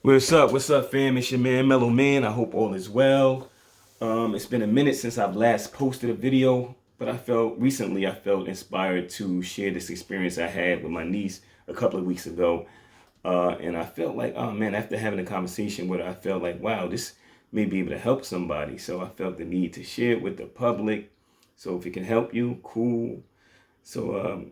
What's up? What's up, fam? It's your man, Mellow Man. I hope all is well. It's been a minute since I've last posted a video, but I felt inspired to share this experience I had with my niece a couple of weeks ago. And I felt like, oh man, after having a conversation with her, I felt like, wow, this may be able to help somebody. So I felt the need to share it with the public. So if it can help you, cool. So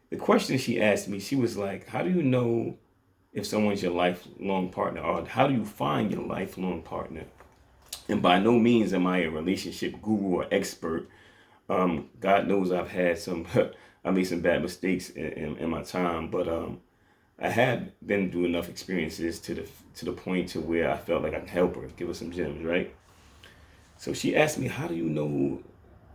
the question she asked me, she was like, how do you know if someone's your lifelong partner, or how do you find your lifelong partner? And by no means am I a relationship guru or expert. God knows I've had some, I made some bad mistakes in my time, but I had been through enough experiences to the point to where I felt like I can help her, give her some gems, right? So she asked me, how do you know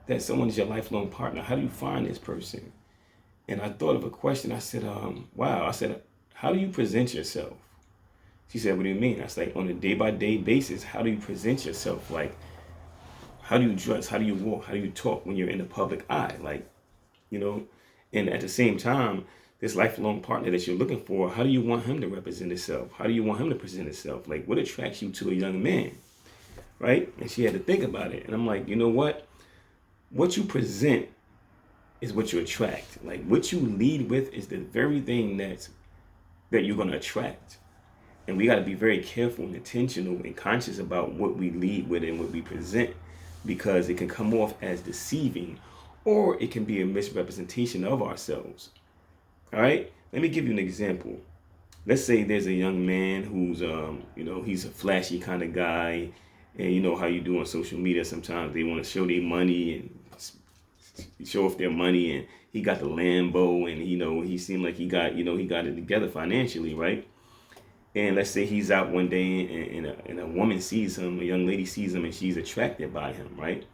that someone is your lifelong partner? How do you find this person? And I thought of a question. I said, wow. I said, how do you present yourself? She said, what do you mean? I was like, on a day by day basis, how do you present yourself? Like, how do you dress? How do you walk? How do you talk when you're in the public eye? Like, you know, and at the same time, this lifelong partner that you're looking for, how do you want him to represent himself? How do you want him to present himself? Like, what attracts you to a young man? Right? And she had to think about it. And I'm like, you know what? What you present is what you attract. Like, what you lead with is the very thing that you're going to attract. And we got to be very careful and intentional and conscious about what we lead with and what we present, because it can come off as deceiving, or it can be a misrepresentation of ourselves. All right, let me give you an example. Let's say there's a young man who's he's a flashy kind of guy, and you know how you do on social media, sometimes they want to show their money and show off their money, and he got the Lambo, and he seemed like he got it together financially, right? And let's say he's out one day, and a woman sees him, a young lady sees him, and she's attracted by him, right?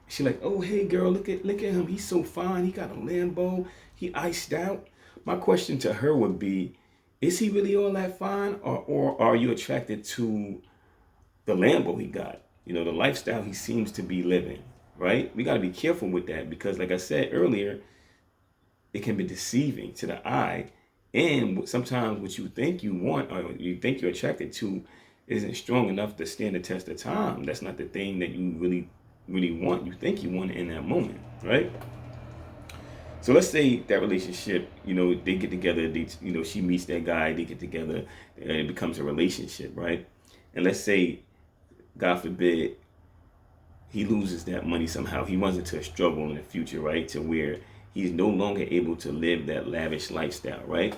She's like, "Oh, hey, girl, look at him. He's so fine. He got a Lambo. He iced out." My question to her would be, is he really all that fine, or are you attracted to the Lambo he got? The lifestyle he seems to be living, right? We got to be careful with that, because, like I said earlier, it can be deceiving to the eye. And sometimes what you think you want, or you think you're attracted to, isn't strong enough to stand the test of time. That's not the thing that you really want. You think you want it in that moment, right? So let's say that relationship, they get together, she meets that guy, they get together, and it becomes a relationship, right? And let's say, God forbid, he loses that money somehow. He runs into a struggle in the future, right? To where he's no longer able to live that lavish lifestyle, right?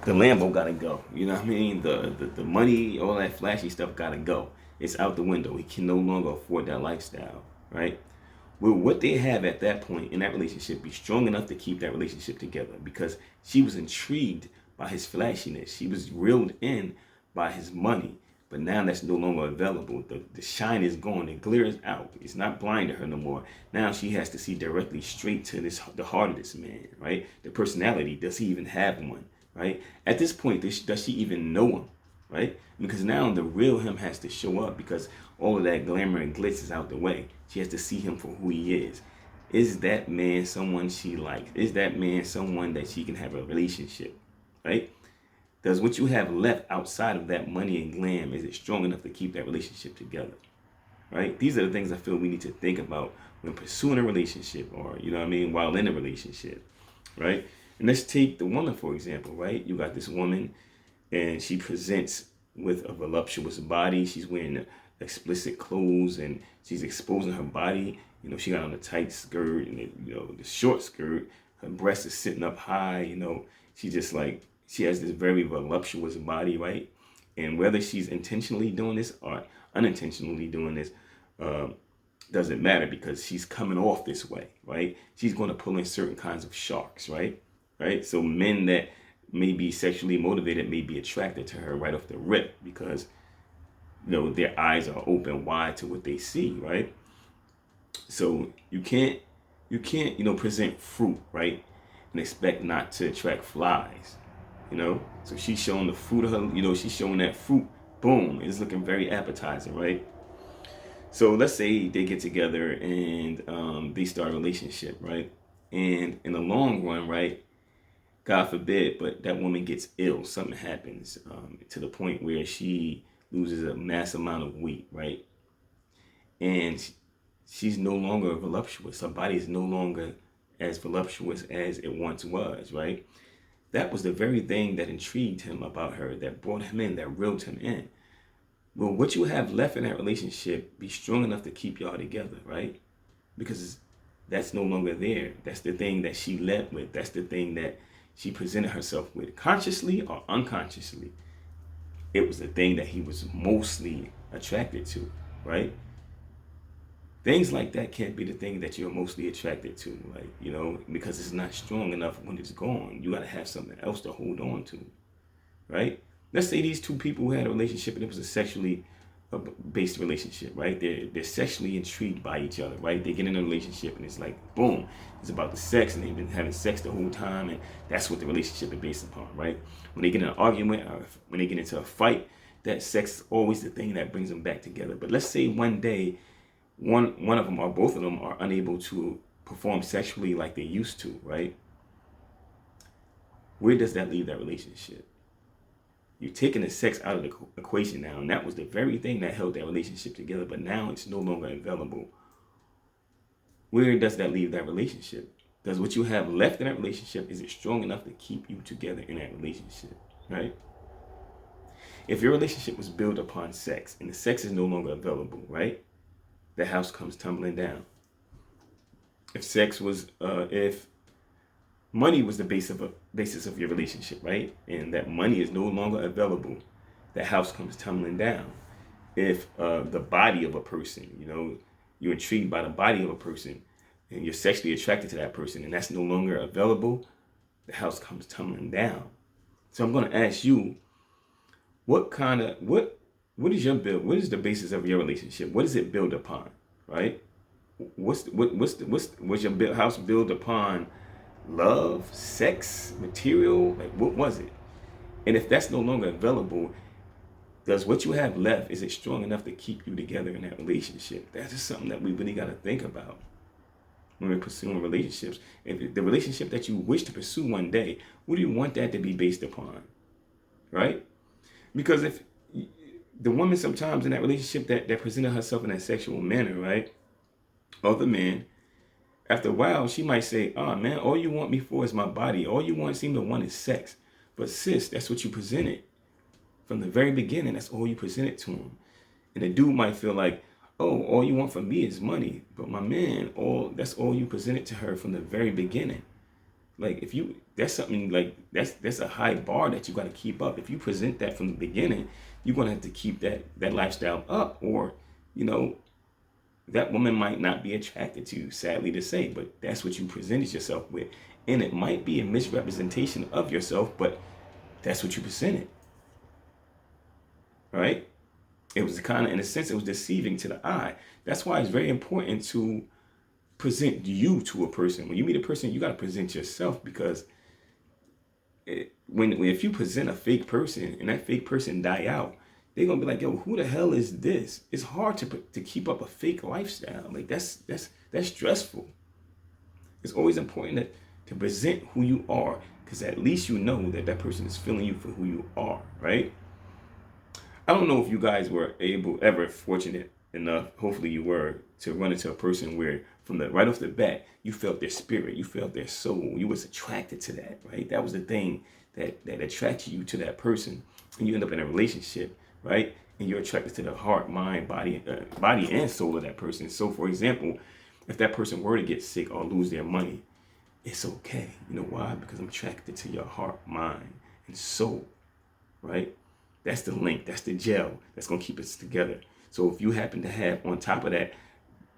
The Lambo gotta go. You know what I mean? The money, all that flashy stuff gotta go. It's out the window. He can no longer afford that lifestyle, right? Will what they have at that point in that relationship be strong enough to keep that relationship together? Because she was intrigued by his flashiness. She was reeled in by his money. But now that's no longer available. The shine is gone. The glare is out. It's not blind to her no more. Now she has to see directly straight to the heart of this man, right? The personality. Does he even have one, right? At this point, does she even know him, right? Because now the real him has to show up, because all of that glamour and glitz is out the way. She has to see him for who he is. Is that man someone she likes? Is that man someone that she can have a relationship, right? Does what you have left outside of that money and glam, is it strong enough to keep that relationship together? Right? These are the things I feel we need to think about when pursuing a relationship, or, while in a relationship, right? And let's take the woman, for example, right? You got this woman, and she presents with a voluptuous body. She's wearing explicit clothes, and she's exposing her body. She got on a tight skirt, and the short skirt. Her breast is sitting up high. She just like, she has this very voluptuous body, right? And whether she's intentionally doing this or unintentionally doing this, doesn't matter, because she's coming off this way, right? She's going to pull in certain kinds of sharks, right? Right? So men that may be sexually motivated may be attracted to her right off the rip, because their eyes are open wide to what they see, right? So you can't present fruit, right, and expect not to attract flies. So she's showing the fruit of her, she's showing that fruit. Boom, it's looking very appetizing, right? So let's say they get together, and they start a relationship, right? And in the long run, right, God forbid, but that woman gets ill, something happens to the point where she loses a mass amount of weight, right? And she's no longer voluptuous. Her body is no longer as voluptuous as it once was, right? That was the very thing that intrigued him about her, that brought him in, that reeled him in. Will what you have left in that relationship be strong enough to keep y'all together, right? Because that's no longer there. That's the thing that she led with. That's the thing that she presented herself with, consciously or unconsciously. It was the thing that he was mostly attracted to, right? Things like that can't be the thing that you're mostly attracted to, like, because it's not strong enough when it's gone. You got to have something else to hold on to, right? Let's say these two people who had a relationship and it was a sexually based relationship, right? They're sexually intrigued by each other, right? They get in a relationship and it's like, boom, it's about the sex, and they've been having sex the whole time, and that's what the relationship is based upon, right? When they get in an argument or when they get into a fight, that sex is always the thing that brings them back together. But let's say one day, one of them or both of them are unable to perform sexually like they used to, right? Where does that leave that relationship? You're taking the sex out of the equation now, and that was the very thing that held that relationship together, but now it's no longer available. Where does that leave that relationship? Does what you have left in that relationship, is it strong enough to keep you together in that relationship, right? If your relationship was built upon sex and the sex is no longer available, right? The house comes tumbling down. If money was the basis of your relationship, right? And that money is no longer available, the house comes tumbling down. If the body of a person, you're intrigued by the body of a person and you're sexually attracted to that person and that's no longer available, the house comes tumbling down. So I'm going to ask you, what is your build? What is the basis of your relationship? What is it built upon, right? Was your house built upon love, sex, material? Like, what was it? And if that's no longer available, does what you have left, is it strong enough to keep you together in that relationship? That's just something that we really got to think about when we're pursuing relationships. If the relationship that you wish to pursue one day, what do you want that to be based upon, right? Because if the woman sometimes in that relationship that presented herself in that sexual manner, right, or the man, after a while, she might say, "Oh man, all you want me for is my body. All you seem to want is sex." But sis, that's what you presented from the very beginning. That's all you presented to him. And the dude might feel like, "Oh, all you want from me is money." But my man, that's all you presented to her from the very beginning. Like, that's something like that's a high bar that you got to keep up. If you present that from the beginning, you're gonna have to keep that lifestyle up, or that woman might not be attracted to you, sadly to say, but that's what you presented yourself with. And it might be a misrepresentation of yourself, but that's what you presented, right? It was kind of, in a sense, it was deceiving to the eye. That's why it's very important to present you to a person. When you meet a person, you got to present yourself, because if you present a fake person and that fake person die out, they're gonna be like, "Yo, who the hell is this?" It's hard to keep up a fake lifestyle. Like, that's stressful. It's always important to present who you are, because at least you know that person is feeling you for who you are, right? I don't know if you guys were ever fortunate enough, hopefully you were, to run into a person where from right off the bat, you felt their spirit, you felt their soul, you was attracted to that, right? That was the thing that attracted you to that person, and you end up in a relationship, right? And you're attracted to the heart, mind, body and soul of that person. So, for example, if that person were to get sick or lose their money, it's okay. You know why? Because I'm attracted to your heart, mind, and soul, right? That's the link. That's the gel that's going to keep us together. So if you happen to have on top of that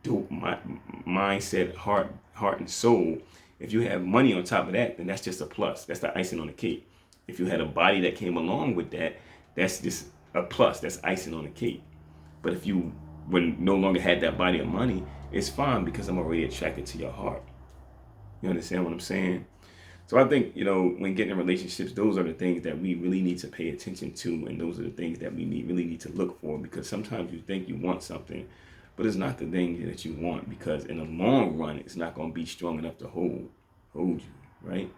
dope mindset, heart and soul, if you have money on top of that, then that's just a plus. That's the icing on the cake. If you had a body that came along with that, that's just a plus. That's icing on the cake. But if you no longer had that body of money, it's fine, because I'm already attracted to your heart. You understand what I'm saying? So I think, when getting in relationships, those are the things that we really need to pay attention to. And those are the things that we really need to look for, because sometimes you think you want something, but it's not the thing that you want, because in the long run, it's not going to be strong enough to hold you, right?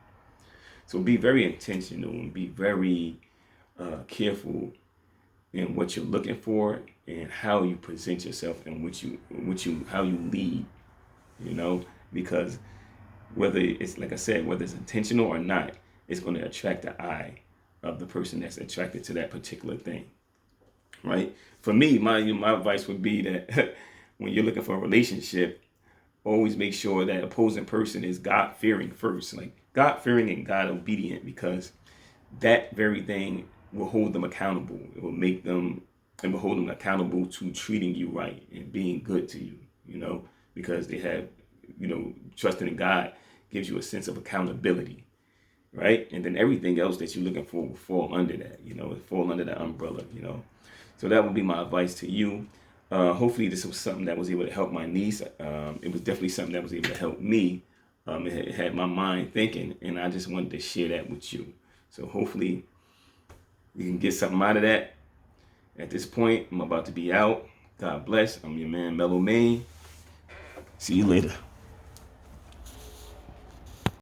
So be very intentional and be very careful in what you're looking for and how you present yourself and how you lead, you know, because whether it's, like I said, whether it's intentional or not, it's going to attract the eye of the person that's attracted to that particular thing, right? For me, my advice would be that when you're looking for a relationship, always make sure that opposing person is God fearing first, like God fearing and God obedient, because that very thing will hold them accountable. It will hold them accountable to treating you right and being good to you, you know, because they have, trusting in God gives you a sense of accountability, right? And then everything else that you're looking for will fall under that, fall under that umbrella, So that would be my advice to you. Hopefully this was something that was able to help my niece. It was definitely something that was able to help me. It had my mind thinking, and I just wanted to share that with you. So hopefully you can get something out of that. At this point, I'm about to be out. God bless. I'm your man, Mellow Main. See you later.